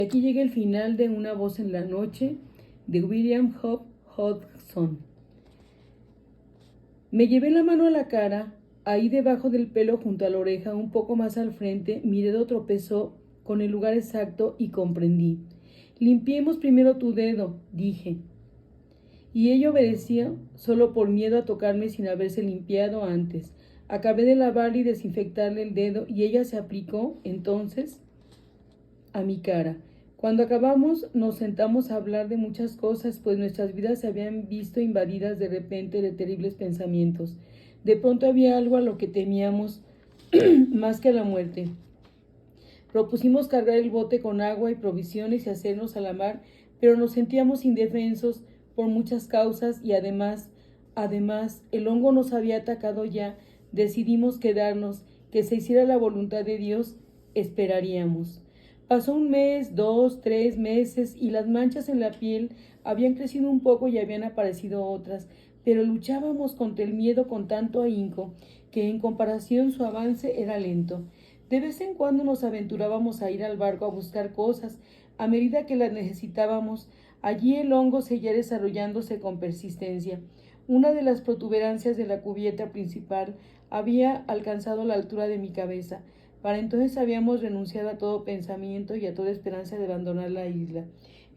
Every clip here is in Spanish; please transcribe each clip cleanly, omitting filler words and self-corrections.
Aquí llega el final de Una voz en la noche, de William Hope Hodgson. Me llevé la mano a la cara, ahí debajo del pelo junto a la oreja, un poco más al frente. Mi dedo tropezó con el lugar exacto y comprendí. Limpiemos primero tu dedo, dije. Y ella obedeció, solo por miedo a tocarme sin haberse limpiado antes. Acabé de lavarle y desinfectarle el dedo y ella se aplicó, entonces, a mi cara. Cuando acabamos, nos sentamos a hablar de muchas cosas, pues nuestras vidas se habían visto invadidas de repente de terribles pensamientos. De pronto había algo a lo que temíamos más que a la muerte. Propusimos cargar el bote con agua y provisiones y hacernos a la mar, pero nos sentíamos indefensos por muchas causas y además, el hongo nos había atacado ya. Decidimos quedarnos, que se hiciera la voluntad de Dios, esperaríamos. Pasó un mes, 2, 3 meses y las manchas en la piel habían crecido un poco y habían aparecido otras, pero luchábamos contra el miedo con tanto ahínco que en comparación su avance era lento. De vez en cuando nos aventurábamos a ir al barco a buscar cosas, a medida que las necesitábamos. Allí el hongo seguía desarrollándose con persistencia. Una de las protuberancias de la cubierta principal había alcanzado la altura de mi cabeza. Para entonces habíamos renunciado a todo pensamiento y a toda esperanza de abandonar la isla.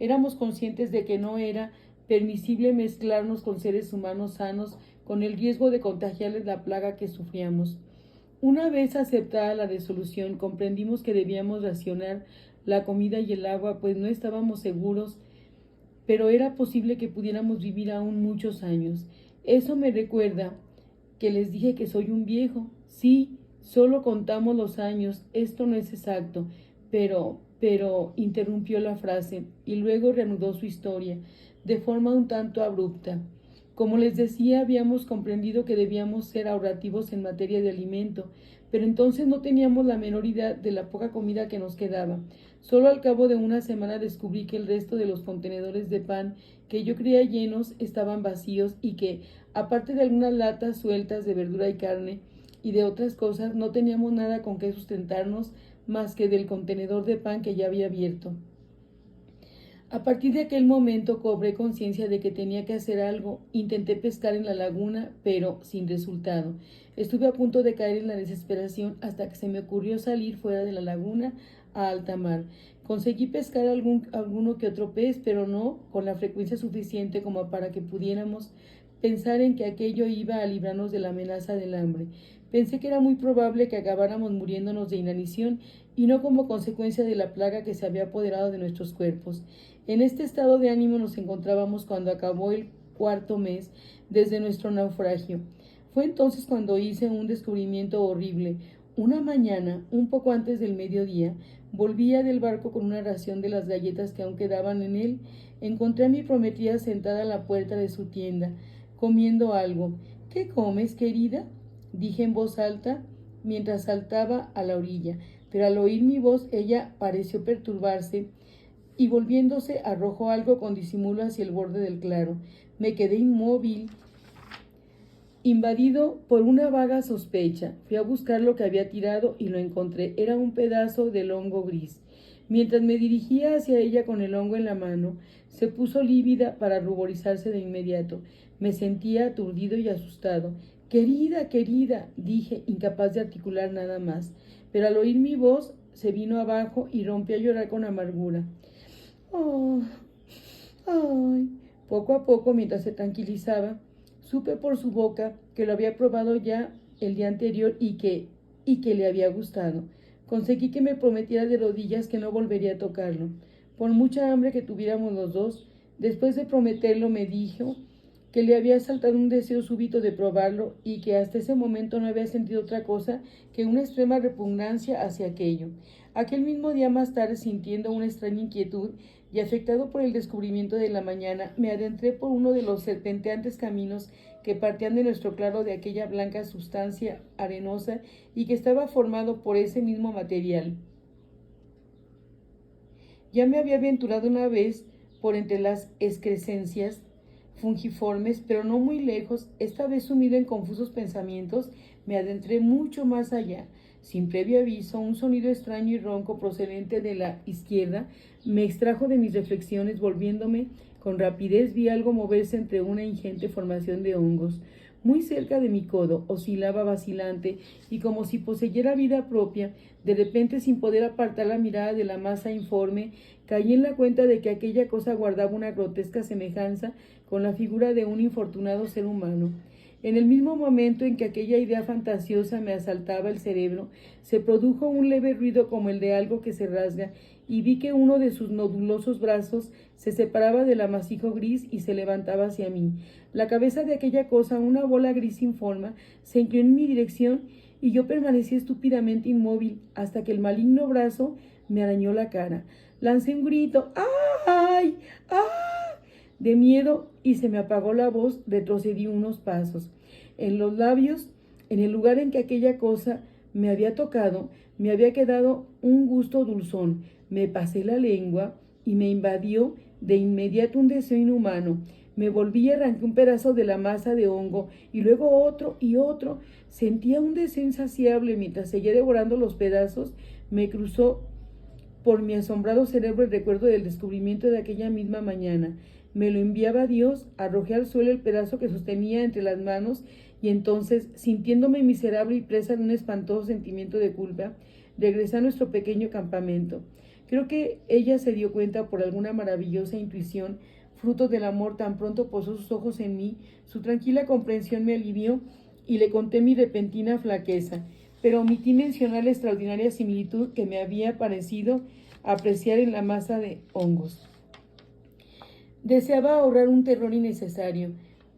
Éramos conscientes de que no era permisible mezclarnos con seres humanos sanos con el riesgo de contagiarles la plaga que sufríamos. Una vez aceptada la resolución, comprendimos que debíamos racionar la comida y el agua, pues no estábamos seguros, pero era posible que pudiéramos vivir aún muchos años. Eso me recuerda que les dije que soy un viejo. Sí, solo contamos los años, esto no es exacto, pero, interrumpió la frase y luego reanudó su historia, de forma un tanto abrupta. Como les decía, habíamos comprendido que debíamos ser ahorrativos en materia de alimento, pero entonces no teníamos la menor idea de la poca comida que nos quedaba. Solo al cabo de una semana descubrí que el resto de los contenedores de pan que yo creía llenos estaban vacíos y que, aparte de algunas latas sueltas de verdura y carne y de otras cosas, no teníamos nada con que sustentarnos más que del contenedor de pan que ya había abierto. A partir de aquel momento cobré conciencia de que tenía que hacer algo. Intenté pescar en la laguna, pero sin resultado. Estuve a punto de caer en la desesperación hasta que se me ocurrió salir fuera de la laguna a alta mar. Conseguí pescar alguno que otro pez, pero no con la frecuencia suficiente como para que pudiéramos pensar en que aquello iba a librarnos de la amenaza del hambre. Pensé que era muy probable que acabáramos muriéndonos de inanición y no como consecuencia de la plaga que se había apoderado de nuestros cuerpos. En este estado de ánimo nos encontrábamos cuando acabó el 4º mes desde nuestro naufragio. Fue entonces cuando hice un descubrimiento horrible. Una mañana, un poco antes del mediodía, volvía del barco con una ración de las galletas que aún quedaban en él. Encontré a mi prometida sentada a la puerta de su tienda, comiendo algo. ¿Qué comes, querida?, dije en voz alta mientras saltaba a la orilla, pero al oír mi voz ella pareció perturbarse y volviéndose arrojó algo con disimulo hacia el borde del claro. Me quedé inmóvil, invadido por una vaga sospecha. Fui a buscar lo que había tirado y lo encontré. Era un pedazo del hongo gris. Mientras me dirigía hacia ella con el hongo en la mano, se puso lívida para ruborizarse de inmediato. Me sentía aturdido y asustado. Querida, querida, dije, incapaz de articular nada más. Pero al oír mi voz, se vino abajo y rompió a llorar con amargura. Oh, ay. Poco a poco, mientras se tranquilizaba, supe por su boca que lo había probado ya el día anterior y que le había gustado. Conseguí que me prometiera de rodillas que no volvería a tocarlo, por mucha hambre que tuviéramos los dos. Después de prometerlo, me dijo que le había saltado un deseo súbito de probarlo y que hasta ese momento no había sentido otra cosa que una extrema repugnancia hacia aquello. Aquel mismo día más tarde, sintiendo una extraña inquietud y afectado por el descubrimiento de la mañana, me adentré por uno de los serpenteantes caminos que partían de nuestro claro de aquella blanca sustancia arenosa y que estaba formado por ese mismo material. Ya me había aventurado una vez por entre las excrescencias fungiformes, pero no muy lejos. Esta vez, sumido en confusos pensamientos, me adentré mucho más allá. Sin previo aviso, un sonido extraño y ronco procedente de la izquierda me extrajo de mis reflexiones, volviéndome con rapidez. Vi algo moverse entre una ingente formación de hongos. Muy cerca de mi codo, oscilaba vacilante y como si poseyera vida propia. De repente, sin poder apartar la mirada de la masa informe, caí en la cuenta de que aquella cosa guardaba una grotesca semejanza con la figura de un infortunado ser humano. En el mismo momento en que aquella idea fantasiosa me asaltaba el cerebro, se produjo un leve ruido como el de algo que se rasga, y vi que uno de sus nodulosos brazos se separaba del amasijo gris y se levantaba hacia mí. La cabeza de aquella cosa, una bola gris sin forma, se inclinó en mi dirección y yo permanecí estúpidamente inmóvil hasta que el maligno brazo me arañó la cara. Lancé un grito ¡ay! ¡Ah! De miedo y se me apagó la voz. Retrocedí unos pasos. En los labios, en el lugar en que aquella cosa me había tocado, me había quedado un gusto dulzón. Me pasé la lengua y me invadió de inmediato un deseo inhumano. Me volví y arranqué un pedazo de la masa de hongo y luego otro y otro. Sentía un deseo insaciable mientras seguía devorando los pedazos. Me cruzó por mi asombrado cerebro el recuerdo del descubrimiento de aquella misma mañana. Me lo enviaba Dios. Arrojé al suelo el pedazo que sostenía entre las manos y entonces, sintiéndome miserable y presa de un espantoso sentimiento de culpa, regresé a nuestro pequeño campamento. Creo que ella se dio cuenta por alguna maravillosa intuición, fruto del amor. Tan pronto posó sus ojos en mí, su tranquila comprensión me alivió y le conté mi repentina flaqueza, pero omití mencionar la extraordinaria similitud que me había parecido apreciar en la masa de hongos. Deseaba ahorrar un terror innecesario,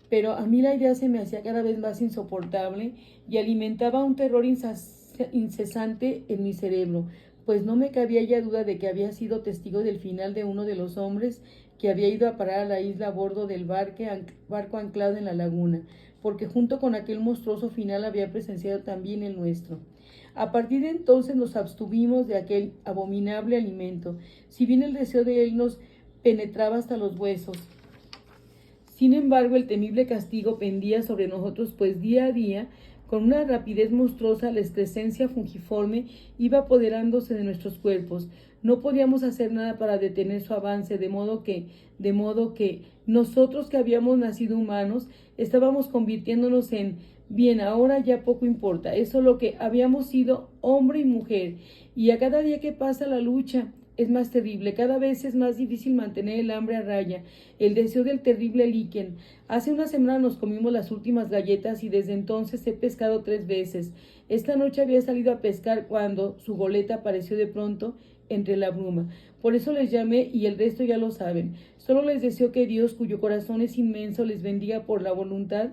pero a mí la idea se me hacía cada vez más insoportable y alimentaba un terror incesante en mi cerebro, pues no me cabía ya duda de que había sido testigo del final de uno de los hombres que había ido a parar a la isla a bordo del barco anclado en la laguna, porque junto con aquel monstruoso final había presenciado también el nuestro. A partir de entonces nos abstuvimos de aquel abominable alimento, si bien el deseo de él nos penetraba hasta los huesos. Sin embargo, el temible castigo pendía sobre nosotros, pues día a día, con una rapidez monstruosa, la excrescencia fungiforme iba apoderándose de nuestros cuerpos. No podíamos hacer nada para detener su avance, de modo que nosotros que habíamos nacido humanos, estábamos convirtiéndonos en, bien, ahora ya poco importa, eso lo que habíamos sido, hombre y mujer, y a cada día que pasa la lucha es más terrible, cada vez es más difícil mantener el hambre a raya, el deseo del terrible líquen. Hace una semana nos comimos las últimas galletas y desde entonces he pescado 3 veces. Esta noche había salido a pescar cuando su goleta apareció de pronto entre la bruma. Por eso les llamé y el resto ya lo saben. Solo les deseo que Dios, cuyo corazón es inmenso, les bendiga por la voluntad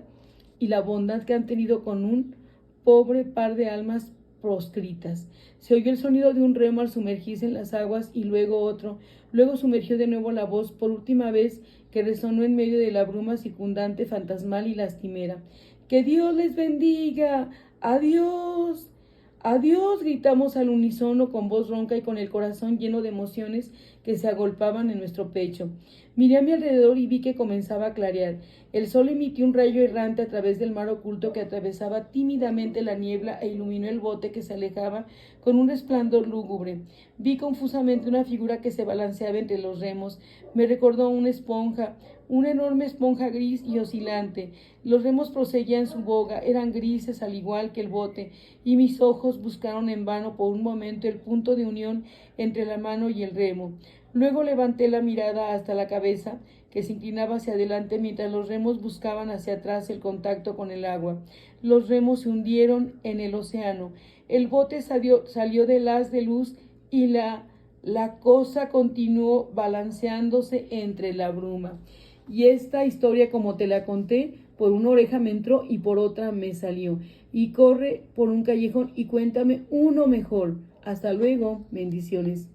y la bondad que han tenido con un pobre par de almas proscritas. Se oyó el sonido de un remo al sumergirse en las aguas y luego otro. Luego sumergió de nuevo la voz por última vez, que resonó en medio de la bruma circundante, fantasmal y lastimera. ¡Que Dios les bendiga! ¡Adiós! ¡Adiós!, gritamos al unísono con voz ronca y con el corazón lleno de emociones que se agolpaban en nuestro pecho. Miré a mi alrededor y vi que comenzaba a clarear. El sol emitió un rayo errante a través del mar oculto que atravesaba tímidamente la niebla e iluminó el bote que se alejaba con un resplandor lúgubre. Vi confusamente una figura que se balanceaba entre los remos. Me recordó una esponja, una enorme esponja gris y oscilante. Los remos proseguían su boga, eran grises al igual que el bote, y mis ojos buscaron en vano por un momento el punto de unión entre la mano y el remo. Luego levanté la mirada hasta la cabeza, que se inclinaba hacia adelante mientras los remos buscaban hacia atrás el contacto con el agua. Los remos se hundieron en el océano. El bote salió del haz de luz y la cosa continuó balanceándose entre la bruma. Y esta historia, como te la conté, por una oreja me entró y por otra me salió. Y corre por un callejón y cuéntame uno mejor. Hasta luego. Bendiciones.